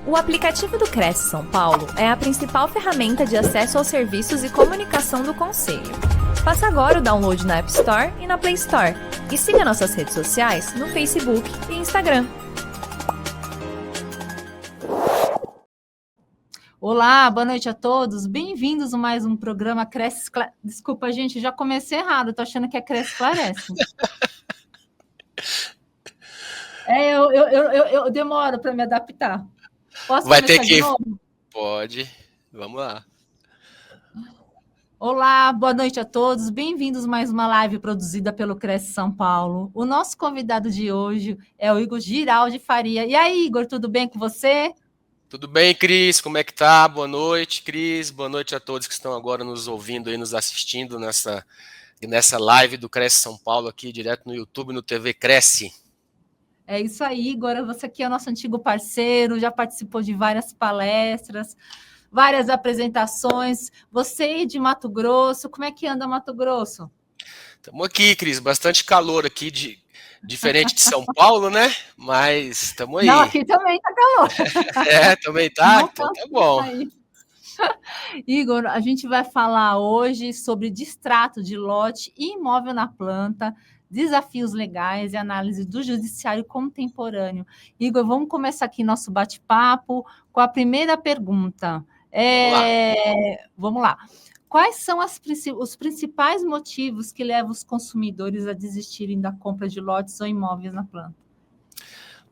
O aplicativo do Cresce São Paulo é a principal ferramenta de acesso aos serviços e comunicação do Conselho. Faça agora o download na App Store e na Play Store. E siga nossas redes sociais no Facebook e Instagram. Olá, boa noite a todos. Bem-vindos a mais um programa Cresce Esclarece. Desculpa, gente, já comecei errado. Tô achando que é Cresce Esclarece. Eu demoro para me adaptar. Posso Vai começar ter que... de novo? Pode. Vamos lá. Olá, boa noite a todos. Bem-vindos a mais uma live produzida pelo Cresce São Paulo. O nosso convidado de hoje é o Igor Giraldi Faria. E aí, Igor, tudo bem com você? Tudo bem, Cris? Como é que tá? Boa noite, Cris. Boa noite a todos que estão agora nos ouvindo e nos assistindo nessa live do Cresce São Paulo aqui, direto no YouTube, no TV Cresce. É isso aí, Igor. Você aqui é o nosso antigo parceiro, já participou de várias palestras, várias apresentações. Você de Mato Grosso, como é que anda Mato Grosso? Estamos aqui, Cris. Bastante calor aqui, diferente de São Paulo, né? Mas estamos aí. Não, aqui também tá calor. Também tá? Então tá bom. Igor, a gente vai falar hoje sobre distrato de lote e imóvel na planta, desafios legais e análise do judiciário contemporâneo. Igor, vamos começar aqui nosso bate-papo com a primeira pergunta. Vamos lá. Quais são os principais motivos que levam os consumidores a desistirem da compra de lotes ou imóveis na planta?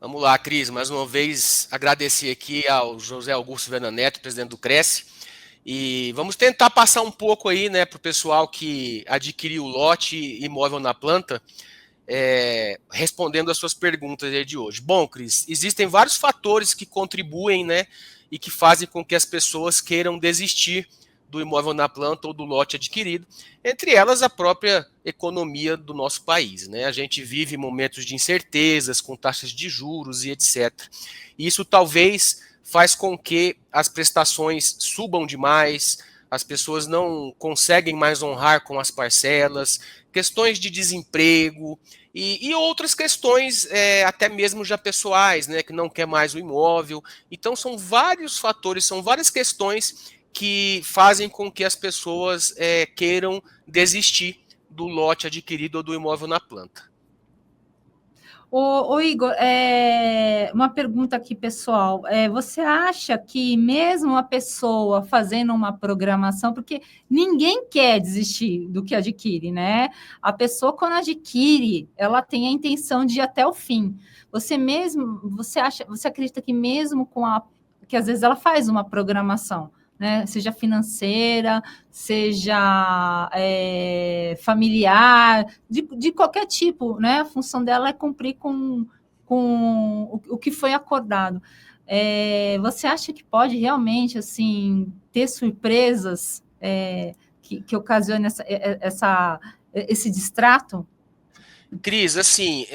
Vamos lá, Cris. Mais uma vez, agradecer aqui ao José Augusto Viana Neto, presidente do Cresce. E vamos tentar passar um pouco aí, né, para o pessoal que adquiriu o lote imóvel na planta, respondendo as suas perguntas aí de hoje. Bom, Cris, existem vários fatores que contribuem, né, e que fazem com que as pessoas queiram desistir do imóvel na planta ou do lote adquirido, entre elas a própria economia do nosso país, né? A gente vive momentos de incertezas, com taxas de juros e etc. E isso talvez faz com que as prestações subam demais, as pessoas não conseguem mais honrar com as parcelas, questões de desemprego e outras questões até mesmo já pessoais, né, que não quer mais o imóvel. Então são vários fatores, são várias questões que fazem com que as pessoas queiram desistir do lote adquirido ou do imóvel na planta. Ô Igor, uma pergunta aqui, pessoal. Você acha que mesmo a pessoa fazendo uma programação, porque ninguém quer desistir do que adquire, né? A pessoa, quando adquire, ela tem a intenção de ir até o fim. Você acredita que mesmo que às vezes ela faz uma programação, né? Seja financeira, seja familiar, de qualquer tipo, né? A função dela é cumprir com o que foi acordado. Você acha que pode realmente assim ter surpresas que ocasionem esse distrato? Cris, assim,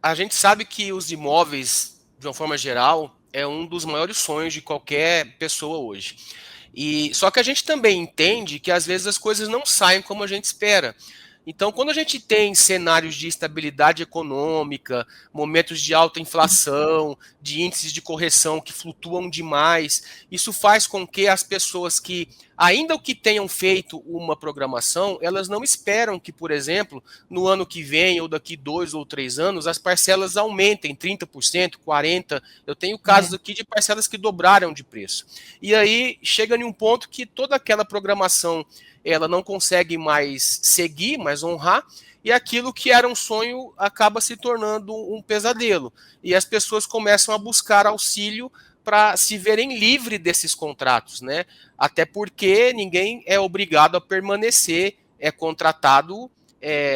a gente sabe que os imóveis, de uma forma geral, é um dos maiores sonhos de qualquer pessoa hoje. Só que a gente também entende que às vezes as coisas não saem como a gente espera. Então, quando a gente tem cenários de estabilidade econômica, momentos de alta inflação, de índices de correção que flutuam demais, isso faz com que as pessoas que, ainda que tenham feito uma programação, elas não esperam que, por exemplo, no ano que vem ou daqui 2 ou 3 anos, as parcelas aumentem 30%, 40%. Eu tenho casos aqui de parcelas que dobraram de preço. E aí chega em um ponto que toda aquela programação ela não consegue mais seguir, mais honrar, e aquilo que era um sonho acaba se tornando um pesadelo. E as pessoas começam a buscar auxílio para se verem livre desses contratos, né? Até porque ninguém é obrigado a permanecer contratado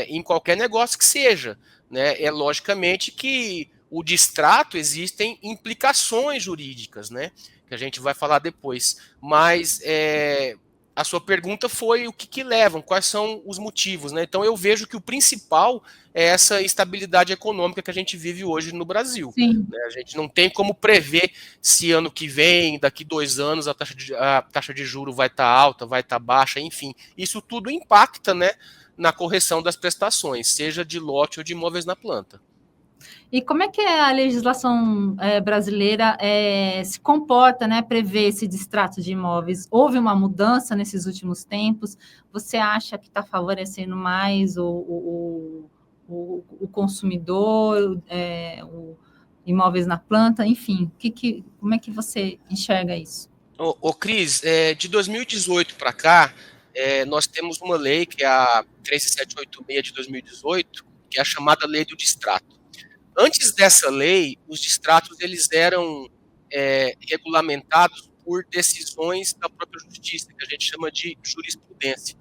em qualquer negócio que seja, né? É logicamente que o distrato existem implicações jurídicas, né? Que a gente vai falar depois, mas a sua pergunta foi o que levam, quais são os motivos, né? Então eu vejo que o principal é essa estabilidade econômica que a gente vive hoje no Brasil. Né? A gente não tem como prever se ano que vem, daqui 2 anos, a taxa de juros vai estar alta, vai estar baixa, enfim. Isso tudo impacta, né, na correção das prestações, seja de lote ou de imóveis na planta. E como é que a legislação brasileira se comporta, né, prevê esse distrato de imóveis? Houve uma mudança nesses últimos tempos? Você acha que está favorecendo mais o consumidor, imóveis na planta? Enfim, como é que você enxerga isso? Cris, de 2018 para cá, nós temos uma lei, que é a 13786 de 2018, que é a chamada Lei do Distrato. Antes dessa lei, os distratos eles eram regulamentados por decisões da própria justiça, que a gente chama de jurisprudência.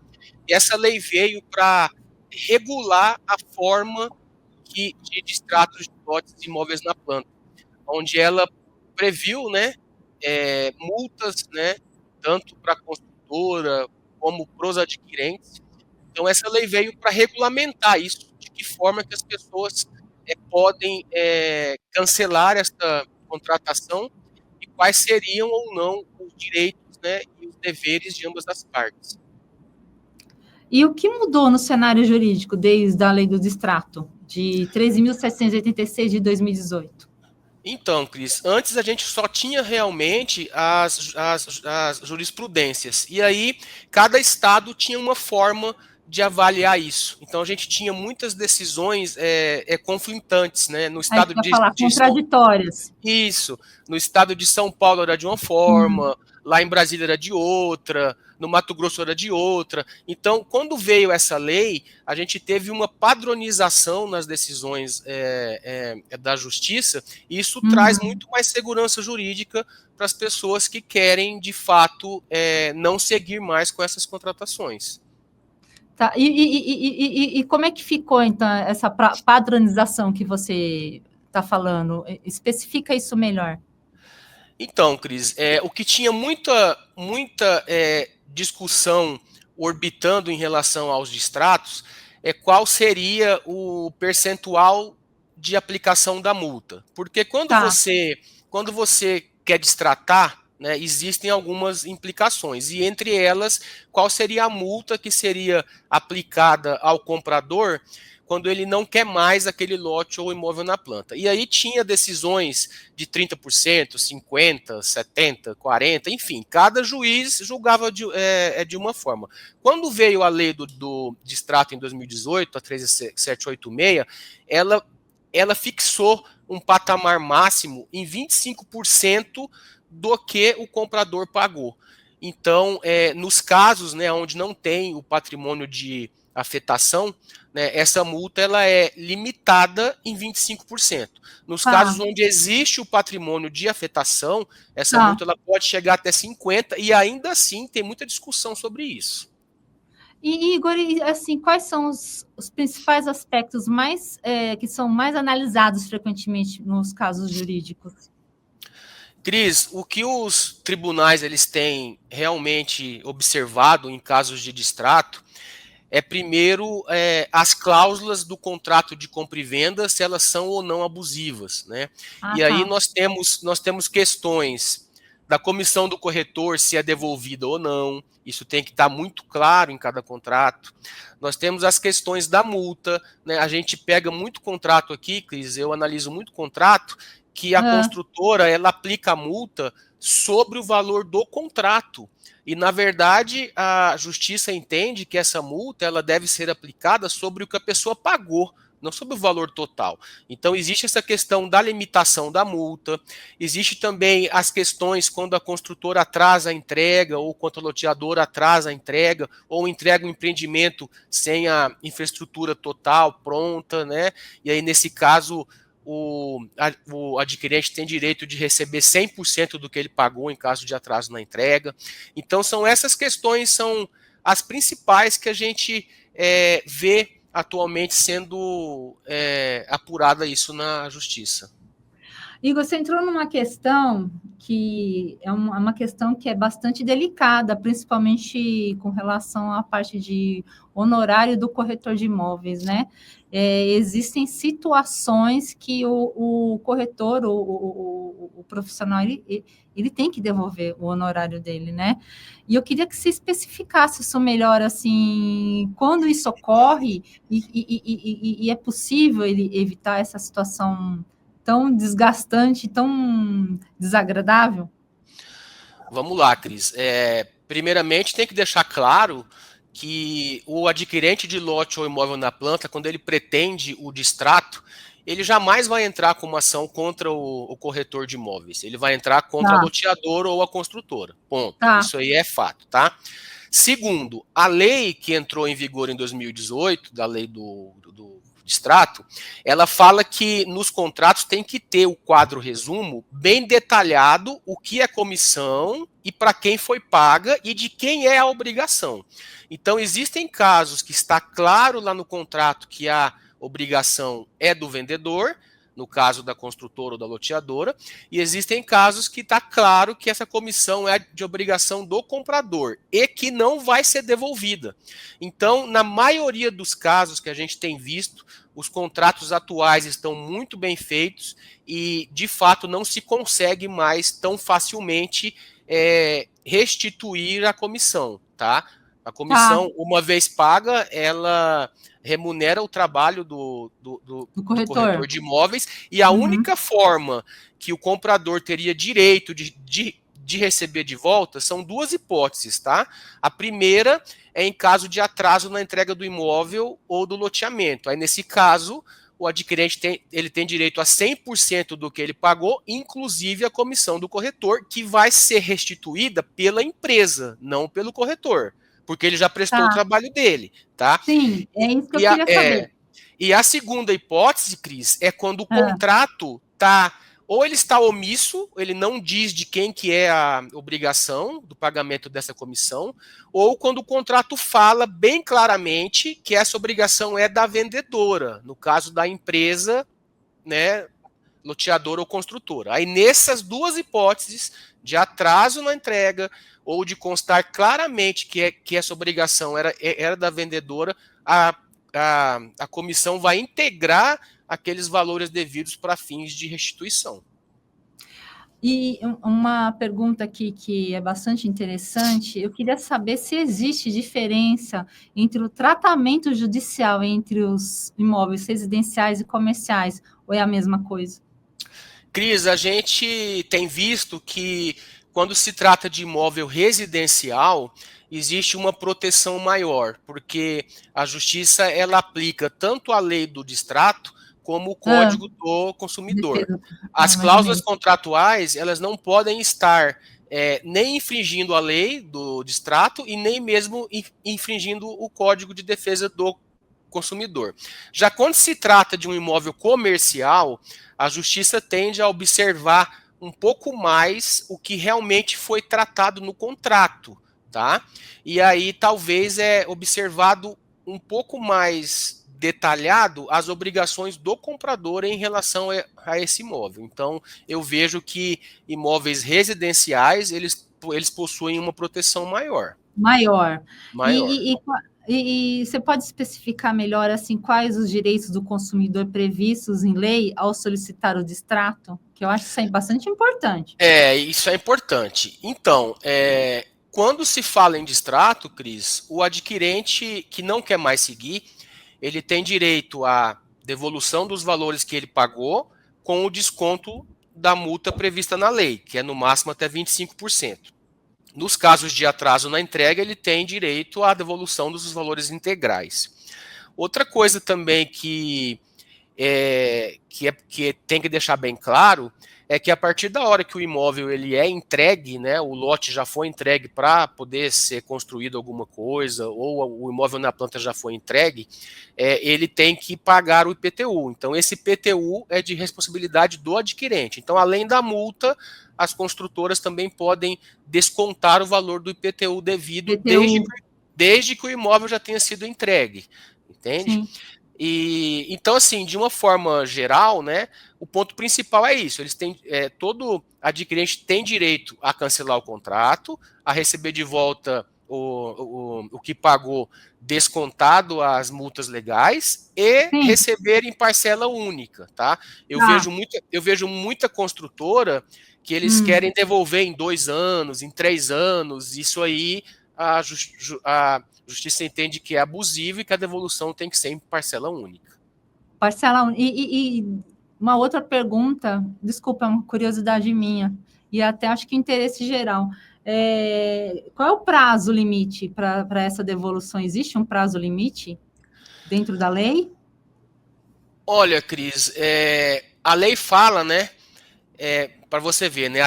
E essa lei veio para regular a forma de distratos de lotes de imóveis na planta, onde ela previu, né, multas, né, tanto para a construtora como para os adquirentes. Então, essa lei veio para regulamentar isso, de que forma que as pessoas podem cancelar essa contratação e quais seriam ou não os direitos, né, e os deveres de ambas as partes. E o que mudou no cenário jurídico desde a lei do distrato, de 13.786 de 2018? Então, Cris, antes a gente só tinha realmente as jurisprudências. E aí, cada estado tinha uma forma de avaliar isso. Então, a gente tinha muitas decisões conflitantes, né? No estado de contraditórias. Isso. No estado de São Paulo era de uma forma, lá em Brasília era de outra, no Mato Grosso era de outra. Então, quando veio essa lei, a gente teve uma padronização nas decisões da justiça, e isso traz muito mais segurança jurídica para as pessoas que querem, de fato, não seguir mais com essas contratações. Tá. E como é que ficou, então, essa padronização que você está falando? Especifica isso melhor. Então, Cris, o que tinha muita discussão orbitando em relação aos distratos é qual seria o percentual de aplicação da multa. Porque quando você quer distratar, né, existem algumas implicações, e entre elas, qual seria a multa que seria aplicada ao comprador quando ele não quer mais aquele lote ou imóvel na planta. E aí tinha decisões de 30%, 50%, 70%, 40%, enfim, cada juiz julgava de uma forma. Quando veio a lei do distrato em 2018, a 13786, ela fixou um patamar máximo em 25% do que o comprador pagou. Então, nos casos, né, onde não tem o patrimônio de afetação, né, essa multa ela é limitada em 25%. Nos casos onde existe o patrimônio de afetação, essa multa ela pode chegar até 50%, e ainda assim tem muita discussão sobre isso. E, Igor, assim, quais são os principais aspectos que são mais analisados frequentemente nos casos jurídicos? Cris, o que os tribunais eles têm realmente observado em casos de distrato é, primeiro, as cláusulas do contrato de compra e venda, se elas são ou não abusivas, né? Aí nós temos questões da comissão do corretor, se é devolvida ou não, isso tem que estar muito claro em cada contrato. Nós temos as questões da multa, né? A gente pega muito contrato aqui, Cris, eu analiso muito contrato, que a construtora ela aplica a multa sobre o valor do contrato. E, na verdade, a justiça entende que essa multa ela deve ser aplicada sobre o que a pessoa pagou, não sobre o valor total. Então, existe essa questão da limitação da multa, existe também as questões quando a construtora atrasa a entrega, ou quando a loteadora atrasa a entrega, ou entrega um empreendimento sem a infraestrutura total pronta, né? E aí, nesse caso, o adquirente tem direito de receber 100% do que ele pagou em caso de atraso na entrega. Então, essas questões são as principais que a gente vê atualmente sendo apurada isso na justiça. Igor, você entrou numa questão que é uma questão que é bastante delicada, principalmente com relação à parte de honorário do corretor de imóveis, né? Existem situações que o corretor, o profissional, ele tem que devolver o honorário dele, né? E eu queria que você especificasse isso melhor, assim, quando isso ocorre e é possível ele evitar essa situação tão desgastante, tão desagradável? Vamos lá, Cris. Primeiramente, tem que deixar claro que o adquirente de lote ou imóvel na planta, quando ele pretende o distrato, ele jamais vai entrar com uma ação contra o corretor de imóveis. Ele vai entrar contra a loteadora ou a construtora. Ponto. Isso aí é fato, tá? Segundo, a lei que entrou em vigor em 2018, da lei do distrato, ela fala que nos contratos tem que ter o quadro resumo bem detalhado, o que é comissão e para quem foi paga e de quem é a obrigação. Então, existem casos que está claro lá no contrato que a obrigação é do vendedor, no caso da construtora ou da loteadora, e existem casos que está claro que essa comissão é de obrigação do comprador e que não vai ser devolvida. Então, na maioria dos casos que a gente tem visto, os contratos atuais estão muito bem feitos e, de fato, não se consegue mais tão facilmente restituir a comissão, tá? A comissão, uma vez paga, ela remunera o trabalho do corretor de imóveis, e a única forma que o comprador teria direito de receber de volta são duas hipóteses, tá? A primeira é em caso de atraso na entrega do imóvel ou do loteamento. Aí, nesse caso, o adquirente tem direito a 100% do que ele pagou, inclusive a comissão do corretor, que vai ser restituída pela empresa, não pelo corretor, porque ele já prestou o trabalho dele, tá? Sim, é isso que eu queria saber. E a segunda hipótese, Cris, é quando o contrato está, ou ele está omisso, ele não diz de quem que é a obrigação do pagamento dessa comissão, ou quando o contrato fala bem claramente que essa obrigação é da vendedora, no caso da empresa, né, loteadora ou construtora. Aí, nessas duas hipóteses, de atraso na entrega ou de constar claramente que essa obrigação era da vendedora, a comissão vai integrar aqueles valores devidos para fins de restituição. E uma pergunta aqui que é bastante interessante, eu queria saber se existe diferença entre o tratamento judicial entre os imóveis residenciais e comerciais, ou é a mesma coisa? Cris, a gente tem visto que quando se trata de imóvel residencial, existe uma proteção maior, porque a justiça ela aplica tanto a lei do distrato como o Código do Consumidor. As cláusulas contratuais, elas não podem estar nem infringindo a lei do distrato e nem mesmo infringindo o Código de Defesa do Consumidor. Já quando se trata de um imóvel comercial, a justiça tende a observar um pouco mais o que realmente foi tratado no contrato, tá? E aí talvez observado um pouco mais detalhado as obrigações do comprador em relação a esse imóvel. Então, eu vejo que imóveis residenciais, eles possuem uma proteção maior. Maior. E você pode especificar melhor assim quais os direitos do consumidor previstos em lei ao solicitar o distrato? Que eu acho isso bastante importante. Isso é importante. Então, quando se fala em distrato, Cris, o adquirente que não quer mais seguir, ele tem direito à devolução dos valores que ele pagou com o desconto da multa prevista na lei, que é no máximo até 25%. Nos casos de atraso na entrega, ele tem direito à devolução dos valores integrais. Outra coisa também que tem que deixar bem claro é que a partir da hora que o imóvel ele é entregue, né, o lote já foi entregue para poder ser construído alguma coisa, ou o imóvel na planta já foi entregue, ele tem que pagar o IPTU. Então, esse IPTU é de responsabilidade do adquirente. Então, além da multa, as construtoras também podem descontar o valor do IPTU devido desde que o imóvel já tenha sido entregue. Entende? Sim. E então, assim, de uma forma geral, né, o ponto principal é isso. Eles têm todo adquirente tem direito a cancelar o contrato, a receber de volta o que pagou descontado as multas legais e Sim, receber em parcela única, tá? tá. Eu vejo muita construtora que eles Hum. querem devolver em 2 anos, em 3 anos. Isso aí a, a justiça entende que é abusivo e que a devolução tem que ser em parcela única. Parcela. E uma outra pergunta, desculpa, é uma curiosidade minha, e até acho que interesse geral. Qual é o prazo limite para essa devolução? Existe um prazo limite dentro da lei? Olha, Cris, a lei fala, né, para você ver, né,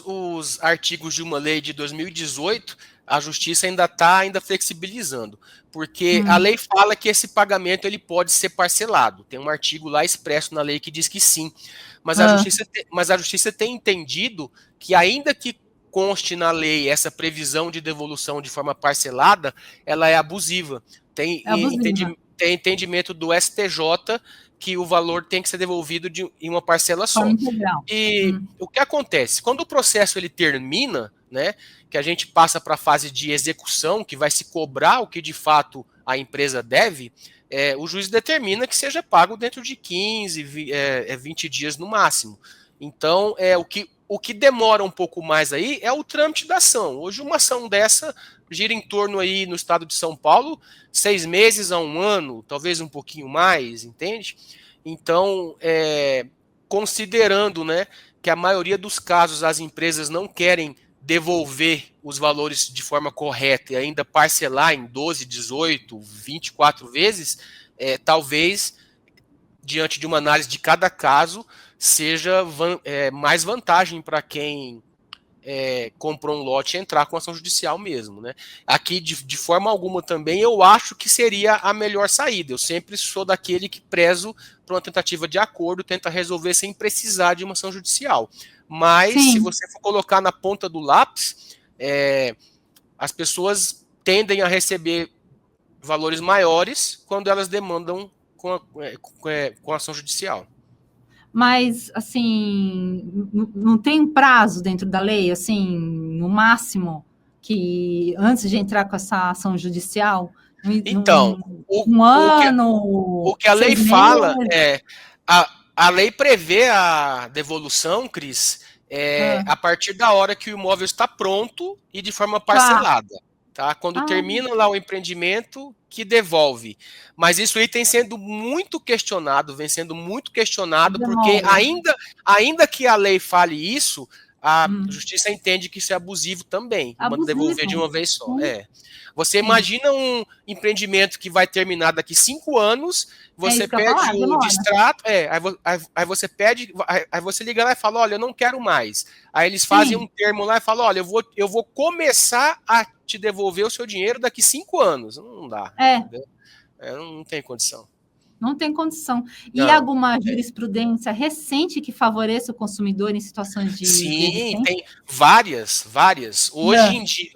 os artigos de uma lei de 2018, a justiça ainda está flexibilizando, porque a lei fala que esse pagamento ele pode ser parcelado. Tem um artigo lá expresso na lei que diz que sim, Ah, mas a justiça tem entendido que ainda que conste na lei essa previsão de devolução de forma parcelada, ela é abusiva. é abusiva. Tem entendimento do STJ que o valor tem que ser devolvido em uma parcela Forma só. integral. E o que acontece? Quando o processo ele termina, né, que a gente passa para a fase de execução, que vai se cobrar o que de fato a empresa deve, o juiz determina que seja pago dentro de 15, 20 dias no máximo. Então, o que demora um pouco mais aí é o trâmite da ação. Hoje, uma ação dessa gira em torno aí no estado de São Paulo, 6 meses a 1 ano, talvez um pouquinho mais, entende? Então, considerando, né, que a maioria dos casos as empresas não querem devolver os valores de forma correta e ainda parcelar em 12, 18, 24 vezes, talvez, diante de uma análise de cada caso, seja mais vantagem para quem comprou um lote entrar com ação judicial mesmo, né? Aqui, de forma alguma também, eu acho que seria a melhor saída. Eu sempre sou daquele que prezo para uma tentativa de acordo, tenta resolver sem precisar de uma ação judicial. Mas, se Sim, você for colocar na ponta do lápis, as pessoas tendem a receber valores maiores quando elas demandam com ação judicial. mas assim, não tem um prazo dentro da lei, assim, no máximo, que antes de entrar com essa ação judicial, Então, um o ano, que a lei 6 meses. fala a lei prevê a devolução, Cris, Ah, a partir da hora que o imóvel está pronto e de forma tá. parcelada. Tá? Quando Ah, termina lá o empreendimento, que devolve. Mas isso aí tem sendo muito questionado, vem sendo muito questionado, porque demora. ainda que a lei fale isso, a Hum, justiça entende que isso é abusivo também, devolver de abusivo. uma vez só. Sim, Você sim. imagina um empreendimento que vai terminar daqui 5 anos, É você isso que eu ia falar, pede o demora. distrato, aí você pede, aí você liga lá e fala, olha, eu não quero mais. Aí eles fazem um Sim, termo lá e falam, olha, eu vou começar a te devolver o seu dinheiro daqui 5 anos. Não dá, é. entendeu? Não tem condição. Não tem condição. E Não. alguma jurisprudência recente que favoreça o consumidor em situações de Sim, resistência? tem várias, várias. Hoje Não. em dia,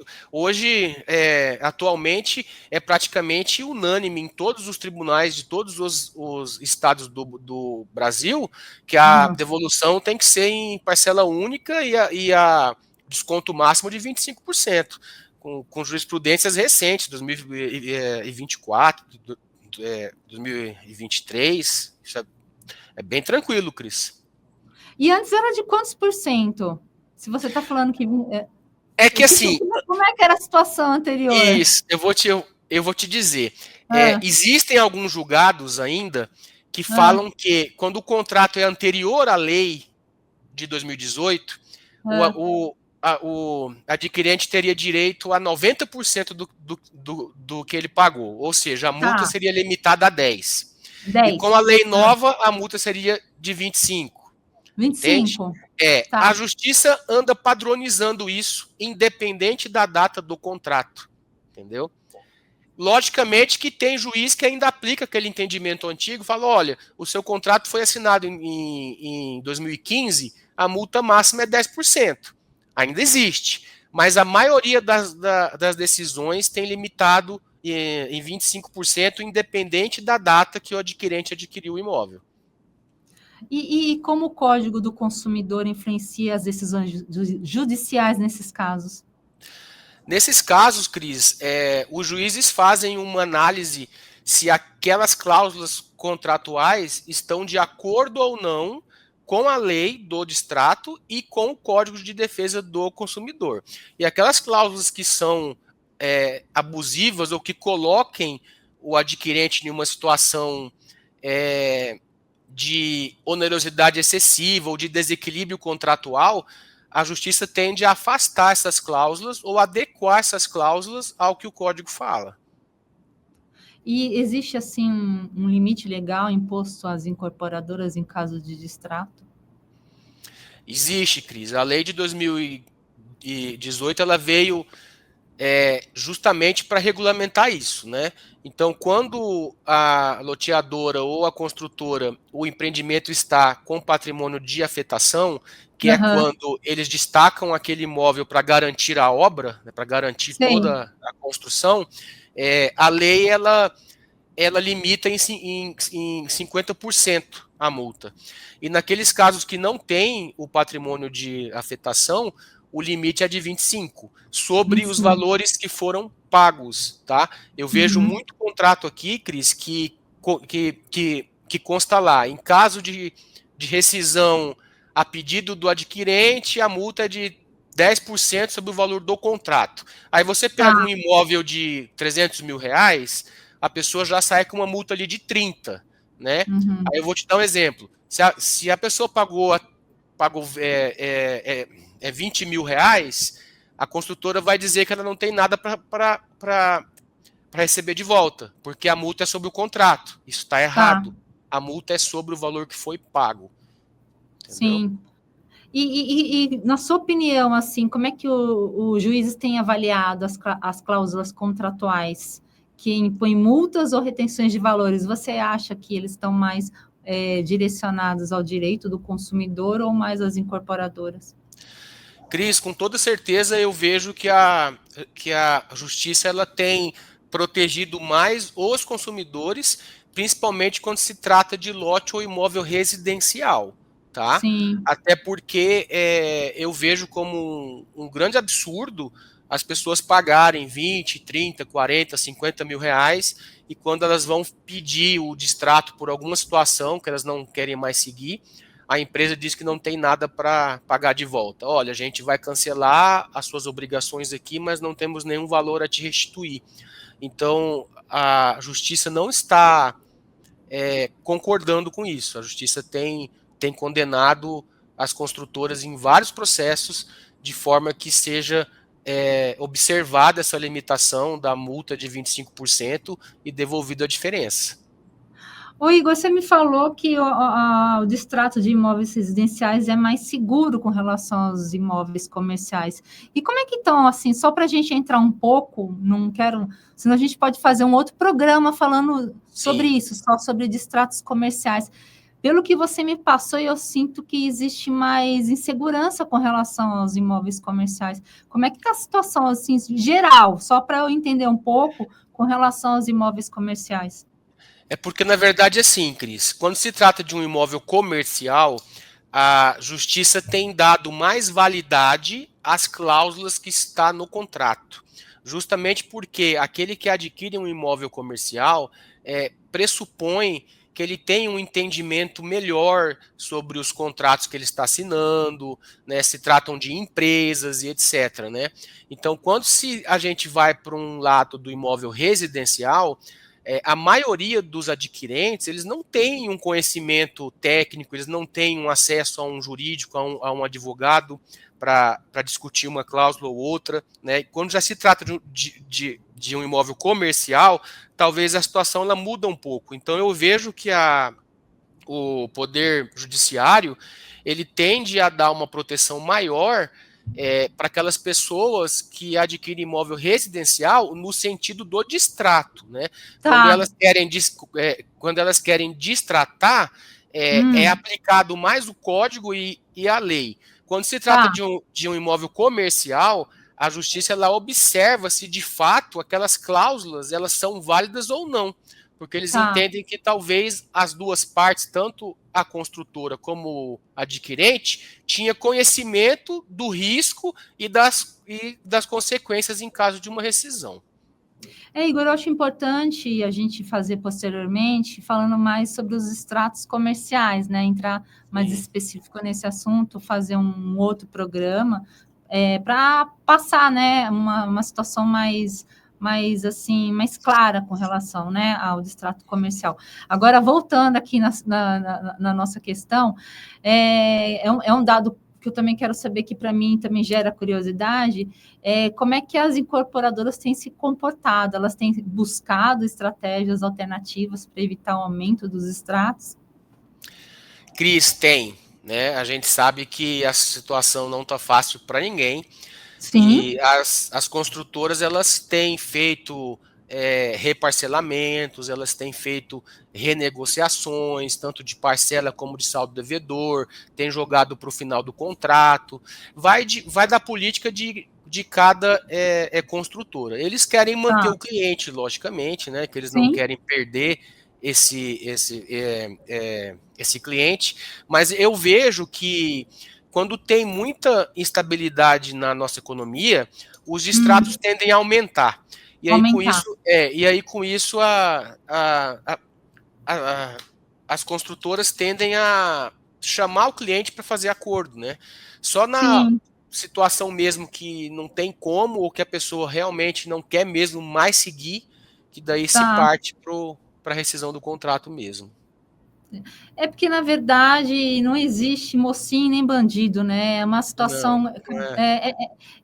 atualmente, é praticamente unânime em todos os tribunais de todos os estados do Brasil que a Não. devolução tem que ser em parcela única e a desconto máximo de 25%, com jurisprudências recentes, 2024, 2023. Isso é bem tranquilo, Cris. E antes era de quantos por cento? Se você está falando que. É que assim, Como é que era a situação anterior? isso, eu vou te dizer. Ah, Existem alguns julgados ainda que ah, falam que quando o contrato é anterior à lei de 2018, ah, o adquirente teria direito a 90% do que ele pagou, ou seja, a multa tá. seria limitada a 10. E com 10. a lei Ah, nova, a multa seria de 25, entende? 25. A Tá. justiça anda padronizando isso, independente da data do contrato, entendeu? Logicamente que tem juiz que ainda aplica aquele entendimento antigo, fala, olha, o seu contrato foi assinado em 2015, a multa máxima é 10%. Ainda existe, mas a maioria das decisões tem limitado em 25%, independente da data que o adquirente adquiriu o imóvel. E como o Código do Consumidor influencia as decisões judiciais nesses casos? Nesses casos, Cris, os juízes fazem uma análise se aquelas cláusulas contratuais estão de acordo ou não com a lei do distrato e com o Código de Defesa do Consumidor. E aquelas cláusulas que são abusivas ou que coloquem o adquirente em uma situação de onerosidade excessiva ou de desequilíbrio contratual, a justiça tende a afastar essas cláusulas ou adequar essas cláusulas ao que o código fala. E existe, assim, um limite legal imposto às incorporadoras em caso de distrato? Existe, Cris. A lei de 2018 ela veio justamente para regulamentar isso, né? Então, quando a loteadora ou a construtora, o empreendimento está com patrimônio de afetação, que é quando eles destacam aquele imóvel para garantir a obra, né, para garantir toda a construção, a lei ela limita em 50% a multa. E naqueles casos que não tem o patrimônio de afetação, o limite é de 25%, sobre os valores que foram pagos, tá? Eu vejo muito contrato aqui, Cris, que consta lá, em caso de rescisão a pedido do adquirente, a multa é de 10% sobre o valor do contrato. Aí você pega um imóvel de 300 mil reais, a pessoa já sai com uma multa ali de 30, né? Aí eu vou te dar um exemplo. Se a pessoa pagou 20 mil reais, a construtora vai dizer que ela não tem nada para receber de volta, porque a multa é sobre o contrato. Isso está errado. A multa é sobre o valor que foi pago. Entendeu? Sim. E na sua opinião, assim, como é que os juízes têm avaliado as cláusulas contratuais que impõem multas ou retenções de valores? Você acha que eles estão mais direcionados ao direito do consumidor ou mais às incorporadoras? Cris, com toda certeza eu vejo que a justiça ela tem protegido mais os consumidores, principalmente quando se trata de lote ou imóvel residencial, tá? Sim. Até porque eu vejo como um grande absurdo as pessoas pagarem 20, 30, 40, 50 mil reais e quando elas vão pedir o distrato por alguma situação que elas não querem mais seguir, a empresa diz que não tem nada para pagar de volta. Olha, a gente vai cancelar as suas obrigações aqui, mas não temos nenhum valor a te restituir. Então, a justiça não está concordando com isso. A justiça tem condenado as construtoras em vários processos de forma que seja observada essa limitação da multa de 25% e devolvida a diferença. Ô, Igor, você me falou que o distrato de imóveis residenciais é mais seguro com relação aos imóveis comerciais. E como é que estão, assim, só para a gente entrar um pouco, não quero, senão a gente pode fazer um outro programa falando sobre isso, só sobre distratos comerciais. Pelo que você me passou, eu sinto que existe mais insegurança com relação aos imóveis comerciais. Como é que está a situação, assim, geral, só para eu entender um pouco com relação aos imóveis comerciais? É porque, na verdade, assim, Cris, quando se trata de um imóvel comercial, a justiça tem dado mais validade às cláusulas que está no contrato. Justamente porque aquele que adquire um imóvel comercial pressupõe que ele tem um entendimento melhor sobre os contratos que ele está assinando, né, se tratam de empresas e etc. Né? Então, quando a gente vai para um lado do imóvel residencial, a maioria dos adquirentes, eles não têm um conhecimento técnico, eles não têm um acesso a um jurídico, a um advogado para discutir uma cláusula ou outra, né? Quando já se trata de um imóvel comercial, talvez a situação ela muda um pouco. Então eu vejo que o Poder Judiciário ele tende a dar uma proteção maior para aquelas pessoas que adquirem imóvel residencial no sentido do distrato, né? Quando elas querem distratar, é aplicado mais o código e a lei. Quando se trata de um imóvel comercial, a justiça ela observa se de fato aquelas cláusulas elas são válidas ou não, porque eles entendem que talvez as duas partes, tanto a construtora como o adquirente, tinha conhecimento do risco e das consequências em caso de uma rescisão. Igor, eu acho importante a gente fazer posteriormente, falando mais sobre os extratos comerciais, né? Entrar mais específico nesse assunto, fazer um outro programa, para passar, né, uma situação mais clara com relação, né, ao extrato comercial. Agora, voltando aqui na nossa questão, é um dado que eu também quero saber, que para mim também gera curiosidade, como é que as incorporadoras têm se comportado? Elas têm buscado estratégias alternativas para evitar o aumento dos extratos? Cris, tem, né? A gente sabe que a situação não está fácil para ninguém. Sim. E as construtoras elas têm feito reparcelamentos, elas têm feito renegociações, tanto de parcela como de saldo devedor, têm jogado para o final do contrato. Vai da política de cada construtora. Eles querem manter o cliente, logicamente, né? Que eles não querem perder esse cliente, mas eu vejo que quando tem muita instabilidade na nossa economia, os extratos tendem a aumentar. E aí, com isso, as construtoras tendem a chamar o cliente para fazer acordo, né? Só na situação mesmo que não tem como, ou que a pessoa realmente não quer mesmo mais seguir, que daí se parte para a rescisão do contrato mesmo. Porque, na verdade, não existe mocinho nem bandido, né? É uma situação,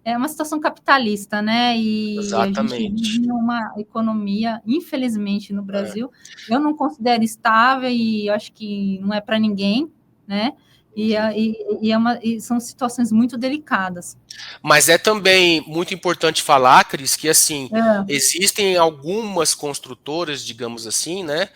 é uma situação capitalista, né? E exatamente. A gente vive numa economia, infelizmente, no Brasil, eu não considero estável e acho que não é para ninguém, né? E são situações muito delicadas. Mas é também muito importante falar, Cris, que assim, existem algumas construtoras, digamos assim, né?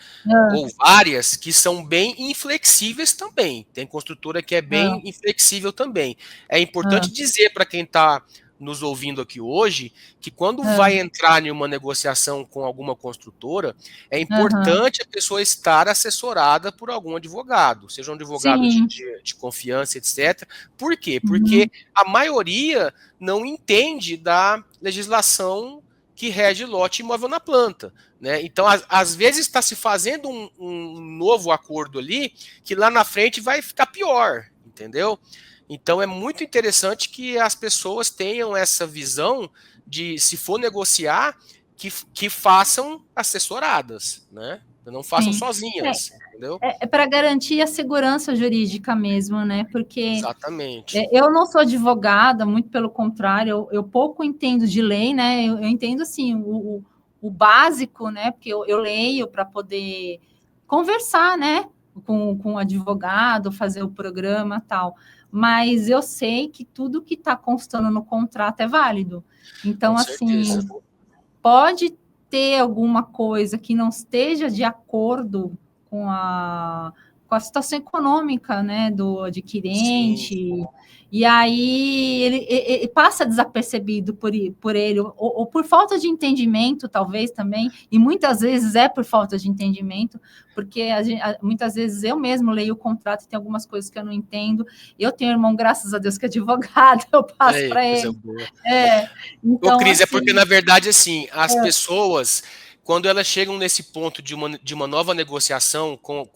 Ou várias, que são bem inflexíveis também. Tem construtora que é bem inflexível também. É importante dizer para quem está nos ouvindo aqui hoje, que quando vai entrar em uma negociação com alguma construtora, é importante a pessoa estar assessorada por algum advogado, seja um advogado de confiança, etc. Por quê? Porque a maioria não entende da legislação que rege lote imóvel na planta, né? Então, às vezes está se fazendo um novo acordo ali, que lá na frente vai ficar pior, entendeu? Então, é muito interessante que as pessoas tenham essa visão de, se for negociar, que façam assessoradas, né? Não façam sozinhas, entendeu? É para garantir a segurança jurídica mesmo, né? Porque exatamente. Eu não sou advogada, muito pelo contrário, eu pouco entendo de lei, né? Eu entendo, assim, o básico, né? Porque eu leio para poder conversar, né? Com o advogado, fazer o programa e tal. Mas eu sei que tudo que está constando no contrato é válido. Então, assim, pode ter alguma coisa que não esteja de acordo com a situação econômica, né, do adquirente, e aí ele passa desapercebido por ele, ou por falta de entendimento, talvez também, e muitas vezes é por falta de entendimento, porque muitas vezes eu mesmo leio o contrato e tem algumas coisas que eu não entendo. Eu tenho um irmão, graças a Deus, que é advogado, eu passo para ele. Então, Cris, assim, é porque, na verdade, assim, as pessoas, quando elas chegam nesse ponto de uma nova negociação com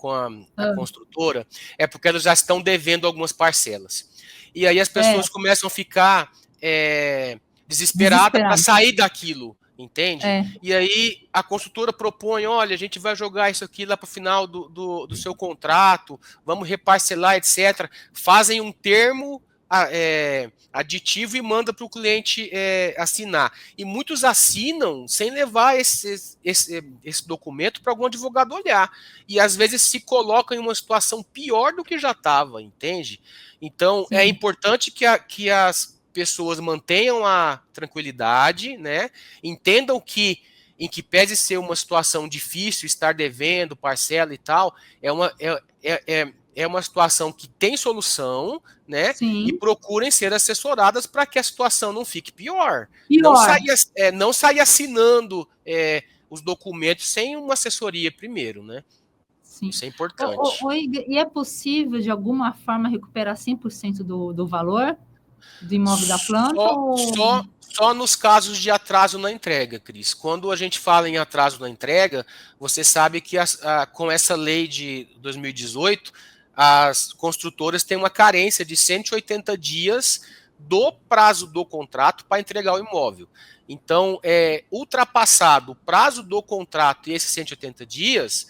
a construtora, é porque elas já estão devendo algumas parcelas. E aí as pessoas começam a ficar desesperadas para sair daquilo, entende? E aí a construtora propõe, olha, a gente vai jogar isso aqui lá para o final do seu contrato, vamos reparcelar, etc. Fazem um termo aditivo e manda para o cliente assinar. E muitos assinam sem levar esse documento para algum advogado olhar. E às vezes se colocam em uma situação pior do que já estava, entende? Então, é importante que as pessoas mantenham a tranquilidade, né? Entendam que, em que pese ser uma situação difícil, estar devendo, parcela e tal, é uma situação que tem solução, né? E Sim. procurem ser assessoradas para que a situação não fique pior. Pior. Não sair assinando os documentos sem uma assessoria primeiro, né? Sim. Isso é importante. E é possível, de alguma forma, recuperar 100% do valor do imóvel da planta? Só nos casos de atraso na entrega, Cris. Quando a gente fala em atraso na entrega, você sabe que com essa lei de 2018, as construtoras têm uma carência de 180 dias do prazo do contrato para entregar o imóvel. Então, ultrapassado o prazo do contrato e esses 180 dias,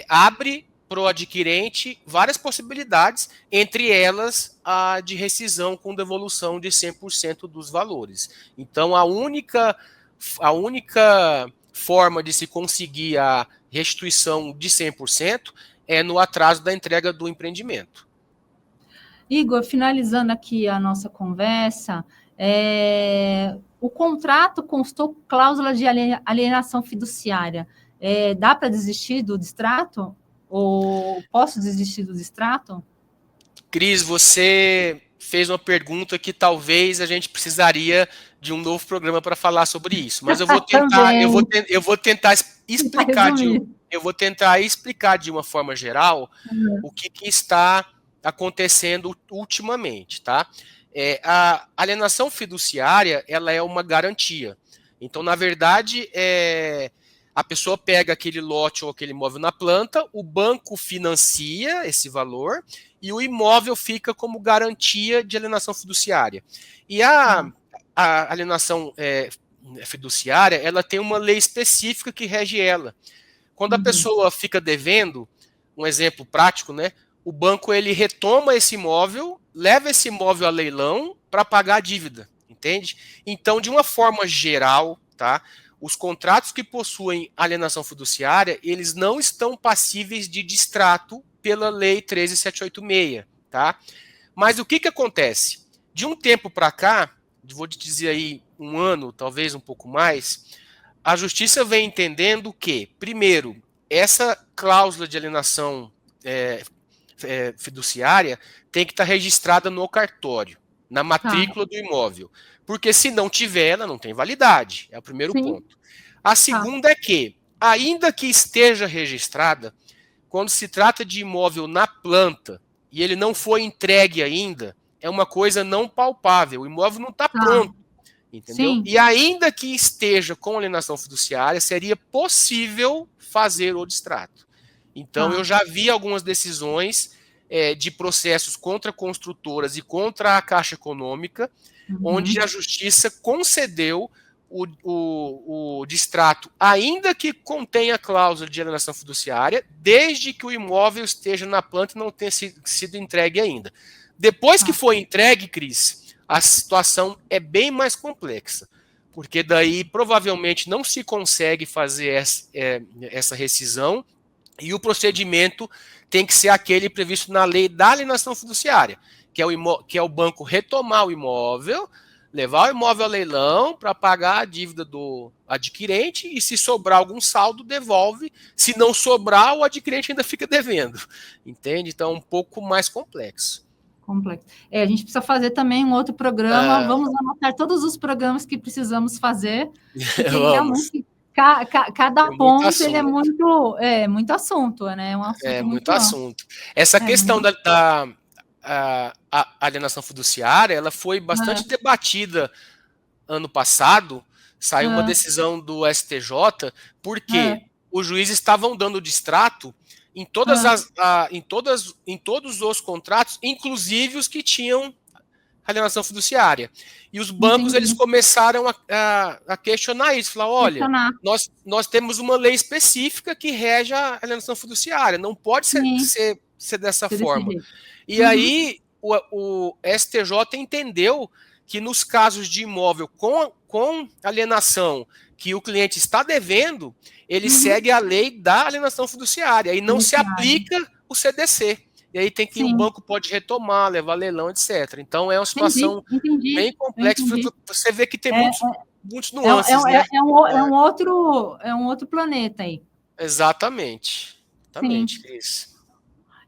abre para o adquirente várias possibilidades, entre elas a de rescisão com devolução de 100% dos valores. Então, a única forma de se conseguir a restituição de 100% é no atraso da entrega do empreendimento. Igor, finalizando aqui a nossa conversa, o contrato constou cláusula de alienação fiduciária. Dá para desistir do distrato? Ou posso desistir do distrato? Cris, você fez uma pergunta que talvez a gente precisaria de um novo programa para falar sobre isso, mas eu vou tentar explicar de uma forma geral o que está acontecendo ultimamente, tá? A alienação fiduciária, ela é uma garantia. Então, na verdade, a pessoa pega aquele lote ou aquele imóvel na planta, o banco financia esse valor e o imóvel fica como garantia de alienação fiduciária. E a alienação fiduciária, ela tem uma lei específica que rege ela. Quando a pessoa fica devendo, um exemplo prático, né? O banco ele retoma esse imóvel, leva esse imóvel a leilão para pagar a dívida, entende? Então, de uma forma geral, tá? Os contratos que possuem alienação fiduciária, eles não estão passíveis de distrato pela Lei 13.786, tá? Mas o que acontece? De um tempo para cá, vou te dizer aí 1 ano, talvez um pouco mais, a Justiça vem entendendo que, primeiro, essa cláusula de alienação fiduciária tem que estar registrada no cartório, na matrícula do imóvel. Porque se não tiver, ela não tem validade. É o primeiro ponto. A segunda é que, ainda que esteja registrada, quando se trata de imóvel na planta e ele não foi entregue ainda, é uma coisa não palpável. O imóvel não está pronto. Entendeu? Sim. E ainda que esteja com alienação fiduciária, seria possível fazer o distrato. Então, eu já vi algumas decisões de processos contra construtoras e contra a Caixa Econômica, onde a Justiça concedeu o distrato, ainda que contenha cláusula de alienação fiduciária, desde que o imóvel esteja na planta e não tenha sido entregue ainda. Depois que foi entregue, Cris, a situação é bem mais complexa, porque daí provavelmente não se consegue fazer essa rescisão e o procedimento tem que ser aquele previsto na lei da alienação fiduciária, que é o banco retomar o imóvel, levar o imóvel a leilão para pagar a dívida do adquirente e se sobrar algum saldo, devolve. Se não sobrar, o adquirente ainda fica devendo. Entende? Então, é um pouco mais complexo. A gente precisa fazer também um outro programa. Vamos anotar todos os programas que precisamos fazer. Realmente, cada ponto ele é muito assunto, né? É um assunto muito assunto. Essa questão a alienação fiduciária, ela foi bastante debatida ano passado, saiu uma decisão do STJ, porque os juízes estavam dando distrato em todos os contratos, inclusive os que tinham alienação fiduciária. E os bancos eles começaram a questionar isso, falar, olha, nós temos uma lei específica que rege a alienação fiduciária, não pode ser dessa forma. E aí o STJ entendeu que nos casos de imóvel com alienação que o cliente está devendo, ele segue a lei da alienação fiduciária e não se aplica o CDC. E aí tem que o banco pode retomar, levar leilão, etc. Então é uma situação bem complexa. Você vê que tem muitos nuances. É um outro planeta aí. Exatamente. Cris.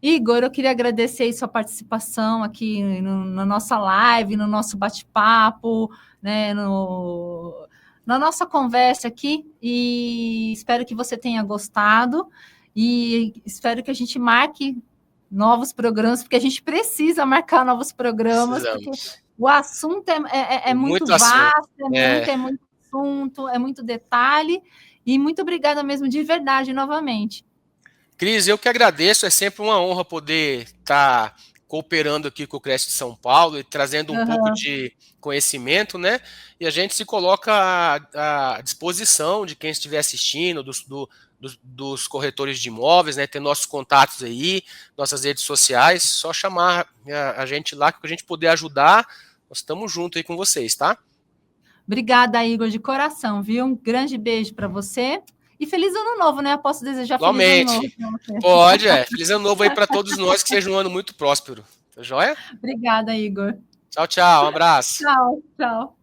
Igor, eu queria agradecer aí sua participação aqui na nossa live, no nosso bate-papo, né, na nossa conversa aqui, e espero que você tenha gostado, e espero que a gente marque novos programas, porque a gente precisa marcar novos programas, porque Precisamos. o assunto é muito Muito assunto. vasto, é muito assunto, é muito detalhe, e muito obrigada mesmo, de verdade, novamente. Cris, eu que agradeço, é sempre uma honra poder estar cooperando aqui com o Cresce de São Paulo e trazendo um pouco de conhecimento, né? E a gente se coloca à disposição de quem estiver assistindo, dos corretores de imóveis, né? Tem nossos contatos aí, nossas redes sociais, só chamar a gente lá que a gente puder ajudar, nós estamos juntos aí com vocês, tá? Obrigada, Igor, de coração, viu? Um grande beijo para você. E feliz ano novo, né? Eu posso desejar feliz ano novo Igualmente. para você. Pode, Feliz ano novo aí para todos nós, que seja um ano muito próspero. Tá joia? Obrigada, Igor. Tchau, tchau. Um abraço. Tchau, tchau.